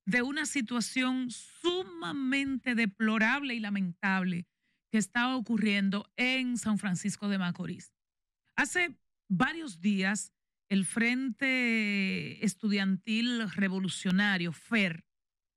de una situación sumamente deplorable y lamentable que estaba ocurriendo en San Francisco de Macorís. Hace varios días, el Frente Estudiantil Revolucionario, FER,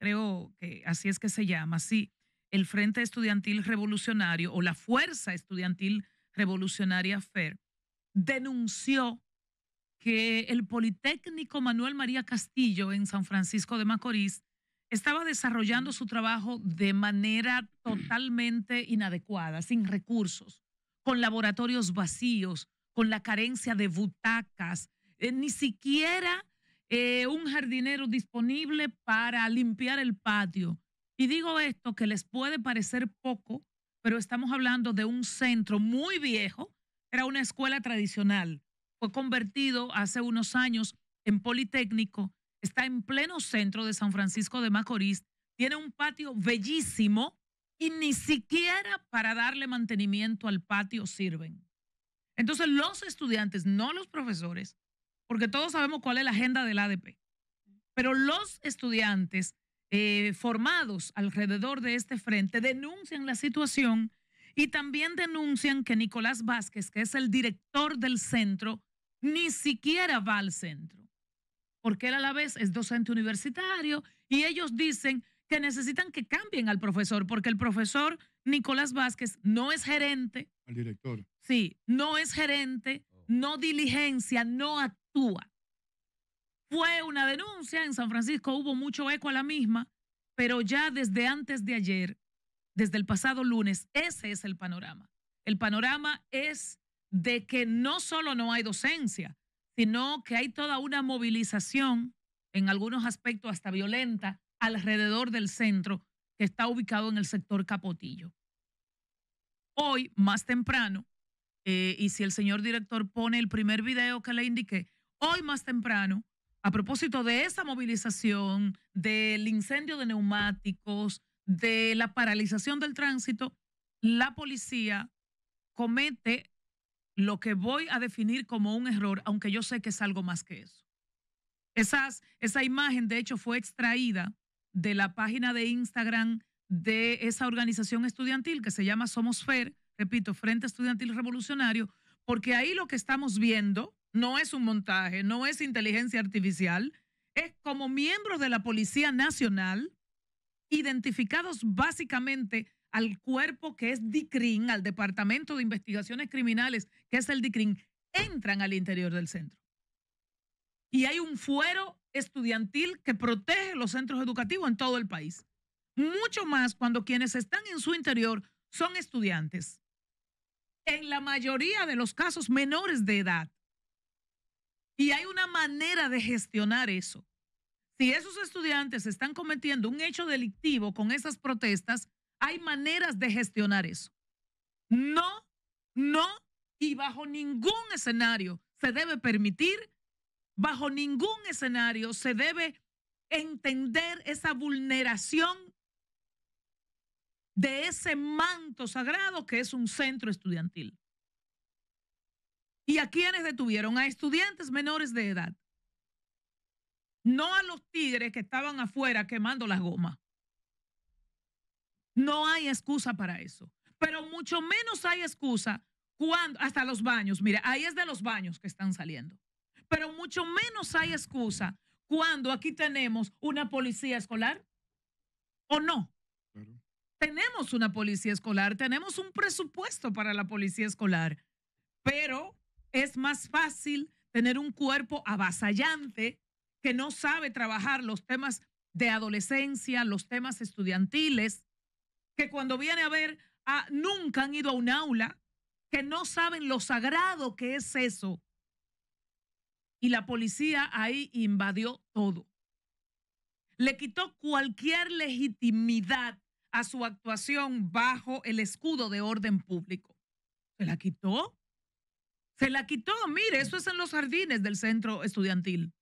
creo que así es que se llama, sí, el Frente Estudiantil Revolucionario o la Fuerza Estudiantil Revolucionaria FER, denunció que el Politécnico Manuel María Castillo en San Francisco de Macorís estaba desarrollando su trabajo de manera totalmente inadecuada, sin recursos, con laboratorios vacíos, con la carencia de butacas, ni siquiera un jardinero disponible para limpiar el patio. Y digo esto que les puede parecer poco, pero estamos hablando de un centro muy viejo, era una escuela tradicional, fue convertido hace unos años en Politécnico, está en pleno centro de San Francisco de Macorís, tiene un patio bellísimo y ni siquiera para darle mantenimiento al patio sirven. Entonces los estudiantes, no los profesores, porque todos sabemos cuál es la agenda del ADP, pero los estudiantes formados alrededor de este frente denuncian la situación y también denuncian que Nicolás Vázquez, que es el director del centro, ni siquiera va al centro, porque él a la vez es docente universitario y ellos dicen que necesitan que cambien al profesor, porque el profesor Nicolás Vázquez no es gerente. Al director. Sí, no es gerente, no diligencia, no actúa. Fue una denuncia, en San Francisco hubo mucho eco a la misma, pero ya desde antes de ayer, desde el pasado lunes, ese es el panorama. El panorama es de que no solo no hay docencia, sino que hay toda una movilización, en algunos aspectos hasta violenta, alrededor del centro que está ubicado en el sector Capotillo. Hoy, más temprano, y si el señor director pone el primer video que le indiqué, hoy más temprano, a propósito de esa movilización, del incendio de neumáticos, de la paralización del tránsito, la policía comete lo que voy a definir como un error, aunque yo sé que es algo más que eso. Esa imagen, de hecho, fue extraída de la página de Instagram de esa organización estudiantil que se llama Somos FER, repito, Frente Estudiantil Revolucionario, porque ahí lo que estamos viendo no es un montaje, no es inteligencia artificial, es como miembros de la Policía Nacional, identificados básicamente al cuerpo que es DICRIN, al Departamento de Investigaciones Criminales, que es el DICRIN, entran al interior del centro. Y hay un fuero estudiantil que protege los centros educativos en todo el país. Mucho más cuando quienes están en su interior son estudiantes. En la mayoría de los casos menores de edad. Y hay una manera de gestionar eso. Si esos estudiantes están cometiendo un hecho delictivo con esas protestas, hay maneras de gestionar eso. No, y bajo ningún escenario se debe permitir, bajo ningún escenario se debe entender esa vulneración de ese manto sagrado que es un centro estudiantil. ¿Y a quiénes detuvieron? A estudiantes menores de edad. No a los tigres que estaban afuera quemando las gomas. No hay excusa para eso. Pero mucho menos hay excusa cuando, hasta los baños, mira, ahí es de los baños que están saliendo. Pero mucho menos hay excusa cuando aquí tenemos una policía escolar. ¿O no? Claro. Tenemos una policía escolar, tenemos un presupuesto para la policía escolar, pero es más fácil tener un cuerpo avasallante que no sabe trabajar los temas de adolescencia, los temas estudiantiles, que cuando viene a ver, nunca han ido a un aula, que no saben lo sagrado que es eso. Y la policía ahí invadió todo. Le quitó cualquier legitimidad a su actuación bajo el escudo de orden público. ¿Se la quitó? Se la quitó. Mire, eso es en los jardines del centro estudiantil,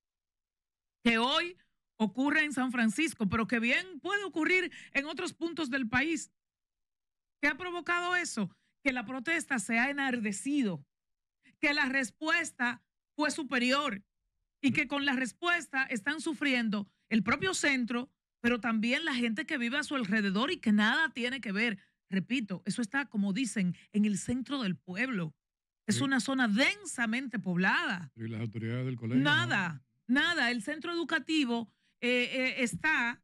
que hoy ocurre en San Francisco, pero que bien puede ocurrir en otros puntos del país. ¿Qué ha provocado eso? Que la protesta se ha enardecido, que la respuesta fue superior y que con la respuesta están sufriendo el propio centro, pero también la gente que vive a su alrededor y que nada tiene que ver. Repito, eso está, como dicen, en el centro del pueblo. Es Sí. una zona densamente poblada. Y las autoridades del colegio. Nada, nada. El centro educativo está,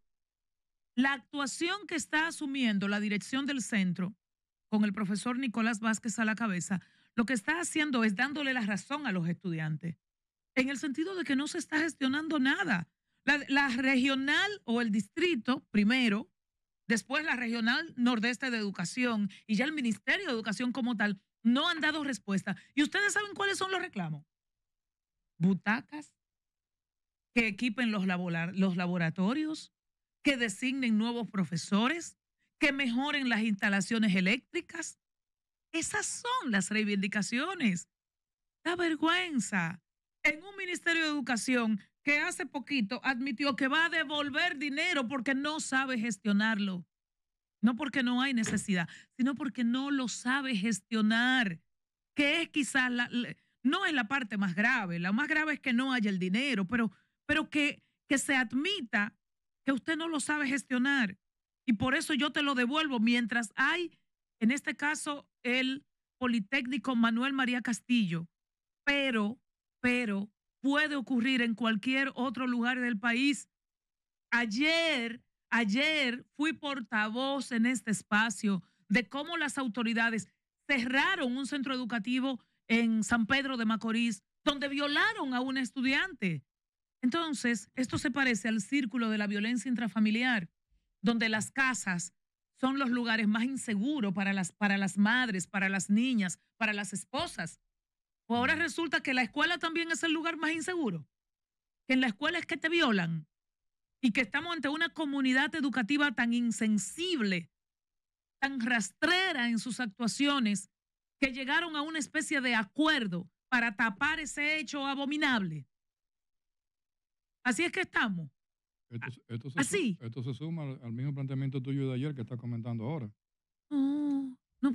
la actuación que está asumiendo la dirección del centro con el profesor Nicolás Vázquez a la cabeza, lo que está haciendo es dándole la razón a los estudiantes, en el sentido de que no se está gestionando nada. La regional o el distrito, primero, después la regional nordeste de educación y ya el Ministerio de Educación como tal, no han dado respuesta. ¿Y ustedes saben cuáles son los reclamos? Butacas, que equipen los laboratorios, que designen nuevos profesores, que mejoren las instalaciones eléctricas. Esas son las reivindicaciones. Da vergüenza. En un Ministerio de Educación que hace poquito admitió que va a devolver dinero porque no sabe gestionarlo. No porque no hay necesidad, sino porque no lo sabe gestionar, que es quizás no es la parte más grave. La más grave es que no haya el dinero, pero que se admita que usted no lo sabe gestionar. Y por eso yo te lo devuelvo mientras hay, en este caso, el Politécnico Manuel María Castillo, pero puede ocurrir en cualquier otro lugar del país. Ayer fui portavoz en este espacio de cómo las autoridades cerraron un centro educativo en San Pedro de Macorís, donde violaron a una estudiante. Entonces, esto se parece al círculo de la violencia intrafamiliar, donde las casas son los lugares más inseguros para las madres, para las niñas, para las esposas. Pues ahora resulta que la escuela también es el lugar más inseguro, que en la escuela es que te violan y que estamos ante una comunidad educativa tan insensible, tan rastrera en sus actuaciones, que llegaron a una especie de acuerdo para tapar ese hecho abominable. Así es que estamos. Así. Esto se suma al mismo planteamiento tuyo de ayer que estás comentando ahora. No,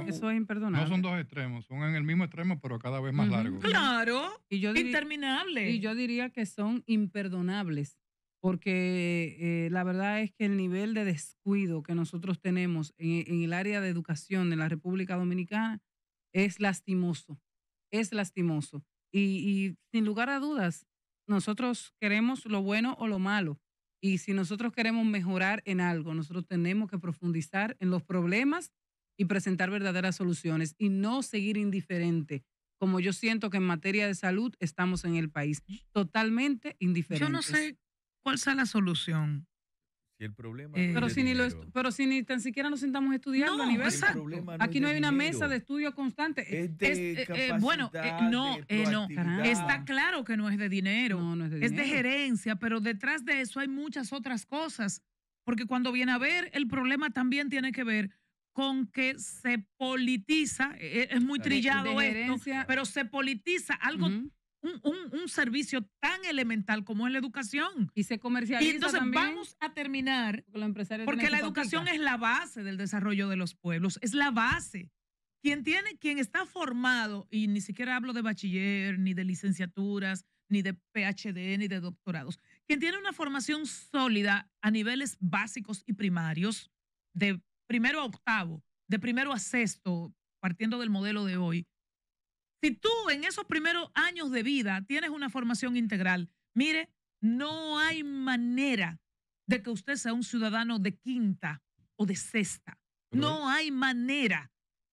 eso es imperdonable. No son dos extremos, son en el mismo extremo, pero cada vez más largos. Claro, interminable. Y yo diría que son imperdonables, porque la verdad es que el nivel de descuido que nosotros tenemos en el área de educación de la República Dominicana es lastimoso, es lastimoso. Y sin lugar a dudas, nosotros queremos lo bueno o lo malo. Y si nosotros queremos mejorar en algo, nosotros tenemos que profundizar en los problemas y presentar verdaderas soluciones y no seguir indiferente, como yo siento que en materia de salud estamos en el país, totalmente indiferentes. Yo no sé cuál sea la solución. Si el problema pero si ni tan siquiera nos sentamos a estudiar a nivel exacto. Aquí no hay una mesa de estudio constante. No. Está claro que no es de dinero. No es de dinero. Es de gerencia, pero detrás de eso hay muchas otras cosas. Porque cuando viene a ver, el problema también tiene que ver con que se politiza, es muy trillado esto, pero se politiza algo, un servicio tan elemental como es la educación. Y se comercializa. Y entonces también, vamos a terminar, porque la educación es la base del desarrollo de los pueblos, es la base. Quien está formado, y ni siquiera hablo de bachiller, ni de licenciaturas, ni de PhD, ni de doctorados, quien tiene una formación sólida a niveles básicos y primarios, de primero a octavo, de primero a sexto, partiendo del modelo de hoy. Si tú en esos primeros años de vida tienes una formación integral, mire, no hay manera de que usted sea un ciudadano de quinta o de sexta. No hay manera.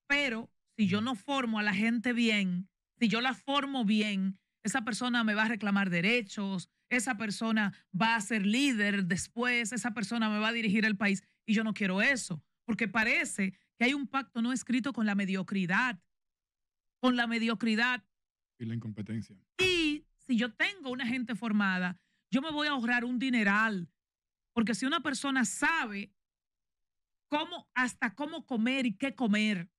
Pero si yo no formo a la gente bien, si yo la formo bien, esa persona me va a reclamar derechos, esa persona va a ser líder después, esa persona me va a dirigir el país. Y yo no quiero eso, porque parece que hay un pacto no escrito con la mediocridad. Y la incompetencia. Y si yo tengo una gente formada, yo me voy a ahorrar un dineral, porque si una persona sabe hasta cómo comer y qué comer,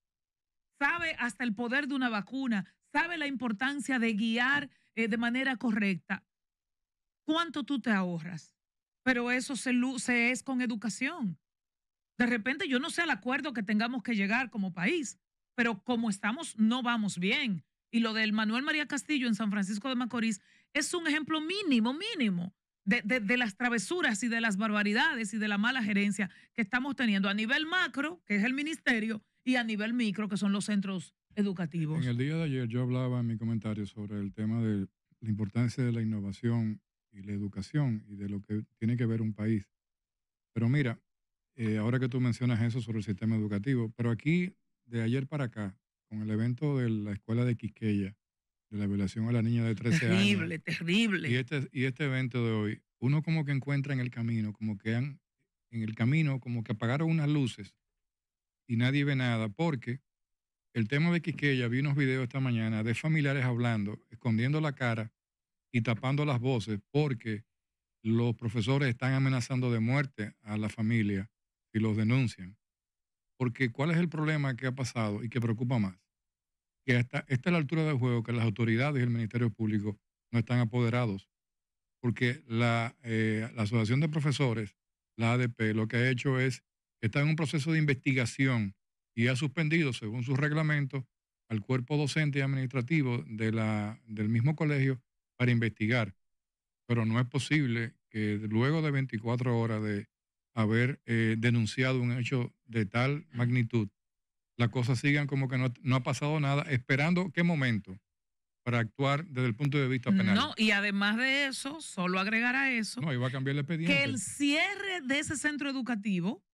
sabe hasta el poder de una vacuna, sabe la importancia de guiar de manera correcta, ¿cuánto tú te ahorras? Pero eso se es con educación. De repente yo no sé al acuerdo que tengamos que llegar como país, pero como estamos, no vamos bien. Y lo del Manuel María Castillo en San Francisco de Macorís es un ejemplo mínimo. de las travesuras y de las barbaridades y de la mala gerencia que estamos teniendo a nivel macro, que es el ministerio, y a nivel micro, que son los centros educativos. En el día de ayer yo hablaba en mi comentario sobre el tema de la importancia de la innovación y la educación y de lo que tiene que ver un país. Pero mira, ahora que tú mencionas eso sobre el sistema educativo, pero aquí, de ayer para acá, con el evento de la escuela de Quisqueya, de la violación a la niña de 13 años, Terrible. y este evento de hoy, uno como que encuentra en el camino, como que en el camino, como que apagaron unas luces y nadie ve nada, porque el tema de Quisqueya, vi unos videos esta mañana de familiares hablando, escondiendo la cara y tapando las voces, porque los profesores están amenazando de muerte a la familia si los denuncian. Porque ¿cuál es el problema que ha pasado y que preocupa más? Que hasta esta es la altura del juego, que las autoridades y el Ministerio Público no están apoderados. Porque la Asociación de Profesores, la ADP, lo que ha hecho es que está en un proceso de investigación y ha suspendido, según sus reglamentos, al cuerpo docente y administrativo del mismo colegio para investigar. Pero no es posible que luego de 24 horas de haber denunciado un hecho de tal magnitud, las cosas sigan como que no ha pasado nada, esperando qué momento para actuar desde el punto de vista penal. No, y además de eso, solo agregar a eso, No, iba a cambiar el expediente. que el cierre de ese centro educativo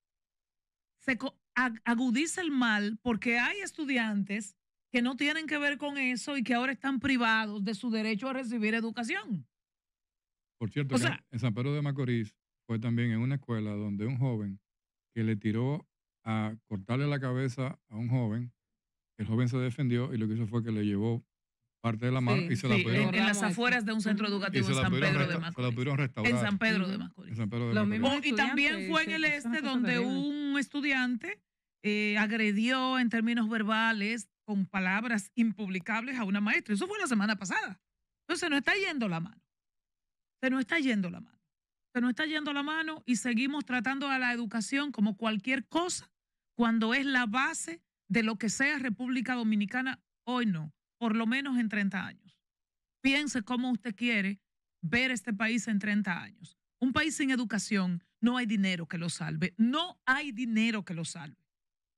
agudiza el mal porque hay estudiantes que no tienen que ver con eso y que ahora están privados de su derecho a recibir educación. Por cierto, en San Pedro de Macorís fue también en una escuela donde un joven que le tiró a cortarle la cabeza a un joven, el joven se defendió y lo que hizo fue que le llevó parte de la mano y se la pudieron... En las afueras de un centro educativo en San Pedro de Macorís. Se la pudieron restaurar. En San Pedro de Macorís. En San Pedro de Macorís. Y también fue en el este donde un estudiante agredió en términos verbales con palabras impublicables a una maestra. Eso fue la semana pasada. Entonces se nos está yendo la mano. Se nos está yendo la mano. Se nos está yendo la mano y seguimos tratando a la educación como cualquier cosa cuando es la base de lo que sea República Dominicana. Hoy no, por lo menos en 30 años. Piense cómo usted quiere ver este país en 30 años. Un país sin educación, no hay dinero que lo salve. No hay dinero que lo salve.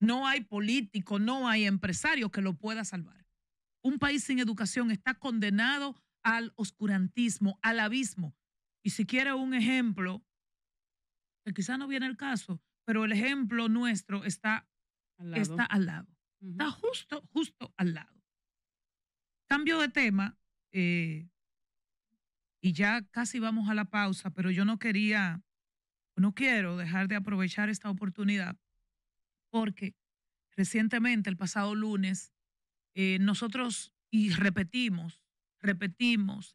No hay político, no hay empresario que lo pueda salvar. Un país sin educación está condenado al oscurantismo, al abismo. Y si quiere un ejemplo, que quizá no viene el caso, pero el ejemplo nuestro está al lado. Está justo al lado. Cambio de tema, y ya casi vamos a la pausa, pero yo no quiero dejar de aprovechar esta oportunidad porque recientemente, el pasado lunes, nosotros repetimos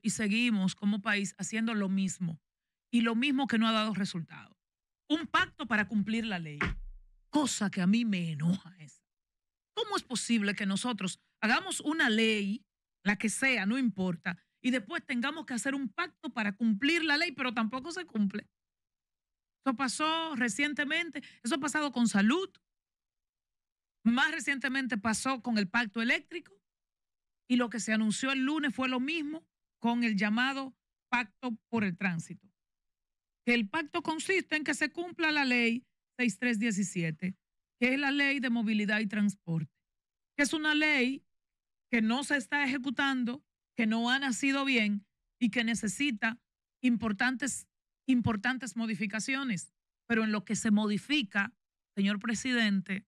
y seguimos como país haciendo lo mismo y lo mismo que no ha dado resultado. Un pacto para cumplir la ley, cosa que a mí me enoja esa. ¿Cómo es posible que nosotros hagamos una ley, la que sea, no importa, y después tengamos que hacer un pacto para cumplir la ley, pero tampoco se cumple? Eso pasó recientemente, eso ha pasado con salud, más recientemente pasó con el pacto eléctrico y lo que se anunció el lunes fue lo mismo con el llamado pacto por el tránsito. Que el pacto consiste en que se cumpla la ley 6317, que es la ley de movilidad y transporte, que es una ley que no se está ejecutando, que no ha nacido bien y que necesita importantes modificaciones. Pero en lo que se modifica, señor presidente,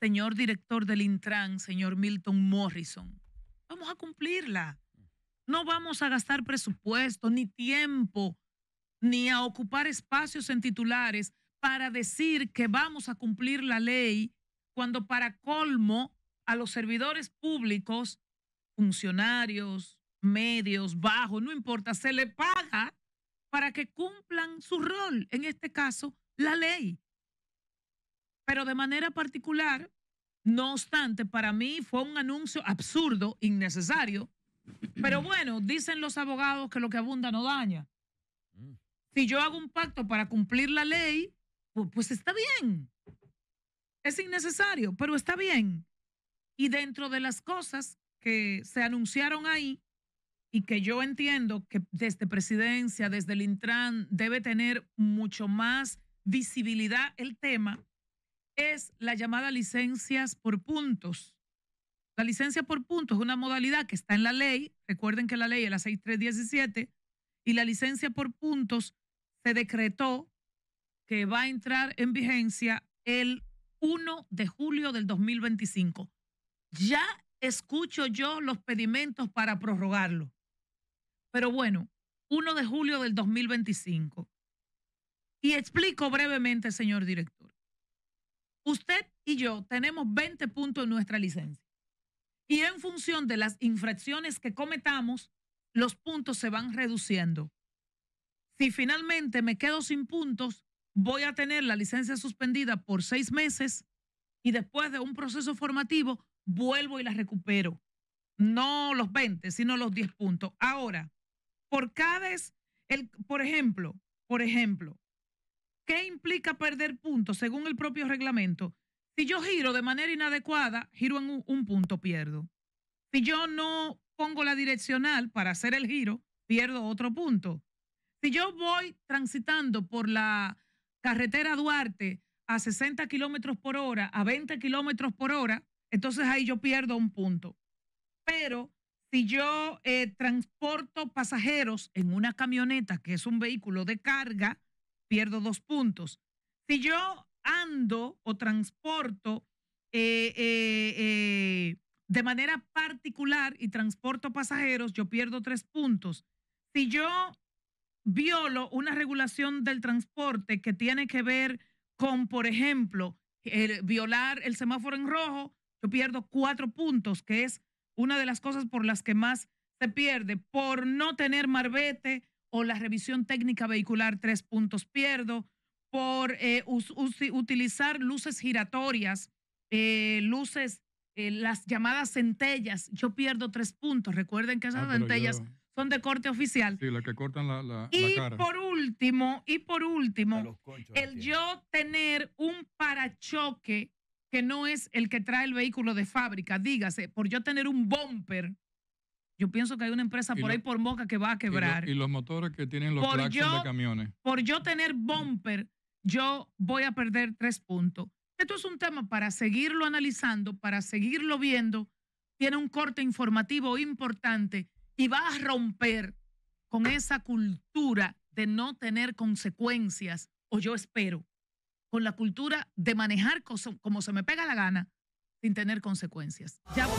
señor director del Intran, señor Milton Morrison, vamos a cumplirla. No vamos a gastar presupuesto, ni tiempo, ni a ocupar espacios en titulares para decir que vamos a cumplir la ley cuando para colmo a los servidores públicos, funcionarios, medios, bajos, no importa, se le paga para que cumplan su rol, en este caso, la ley. Pero de manera particular, no obstante, para mí fue un anuncio absurdo, innecesario, pero bueno, dicen los abogados que lo que abunda no daña. Si yo hago un pacto para cumplir la ley, pues está bien. Es innecesario, pero está bien. Y dentro de las cosas que se anunciaron ahí, y que yo entiendo que desde Presidencia, desde el Intran, debe tener mucho más visibilidad el tema, es la llamada licencias por puntos. La licencia por puntos es una modalidad que está en la ley. Recuerden que la ley es la 6317 y la licencia por puntos se decretó que va a entrar en vigencia el 1 de julio del 2025. Ya escucho yo los pedimentos para prorrogarlo. Pero bueno, 1 de julio del 2025. Y explico brevemente, señor director. Usted y yo tenemos 20 puntos en nuestra licencia. Y en función de las infracciones que cometamos, los puntos se van reduciendo. Si finalmente me quedo sin puntos, voy a tener la licencia suspendida por 6 meses y después de un proceso formativo vuelvo y la recupero. No los 20, sino los 10 puntos. Ahora, por ejemplo, ¿qué implica perder puntos según el propio reglamento? Si yo giro de manera inadecuada, giro en un punto, pierdo. Si yo no pongo la direccional para hacer el giro, pierdo otro punto. Si yo voy transitando por la carretera Duarte a 60 kilómetros por hora, a 20 kilómetros por hora, entonces ahí yo pierdo un punto. Pero si yo transporto pasajeros en una camioneta, que es un vehículo de carga, pierdo 2 puntos. Si yo ando o transporto de manera particular y transporto pasajeros, yo pierdo 3 puntos. Si yo violo una regulación del transporte que tiene que ver con, por ejemplo, violar el semáforo en rojo, yo pierdo 4 puntos, que es una de las cosas por las que más se pierde. Por no tener marbete o la revisión técnica vehicular, 3 puntos pierdo. Por utilizar luces giratorias, las llamadas centellas, yo pierdo 3 puntos. Recuerden que esas centellas son de corte oficial. Sí, las que cortan la cara. Por último, el yo tener un parachoque que no es el que trae el vehículo de fábrica, dígase, por yo tener un bumper, yo pienso que hay una empresa por ahí por Moca que va a quebrar. Y los motores que tienen los claxons de camiones. Por yo tener bumper, yo voy a perder 3 puntos. Esto es un tema para seguirlo analizando, para seguirlo viendo. Tiene un corte informativo importante y va a romper con esa cultura de no tener consecuencias, o yo espero, con la cultura de manejar como se me pega la gana, sin tener consecuencias. Ya voy.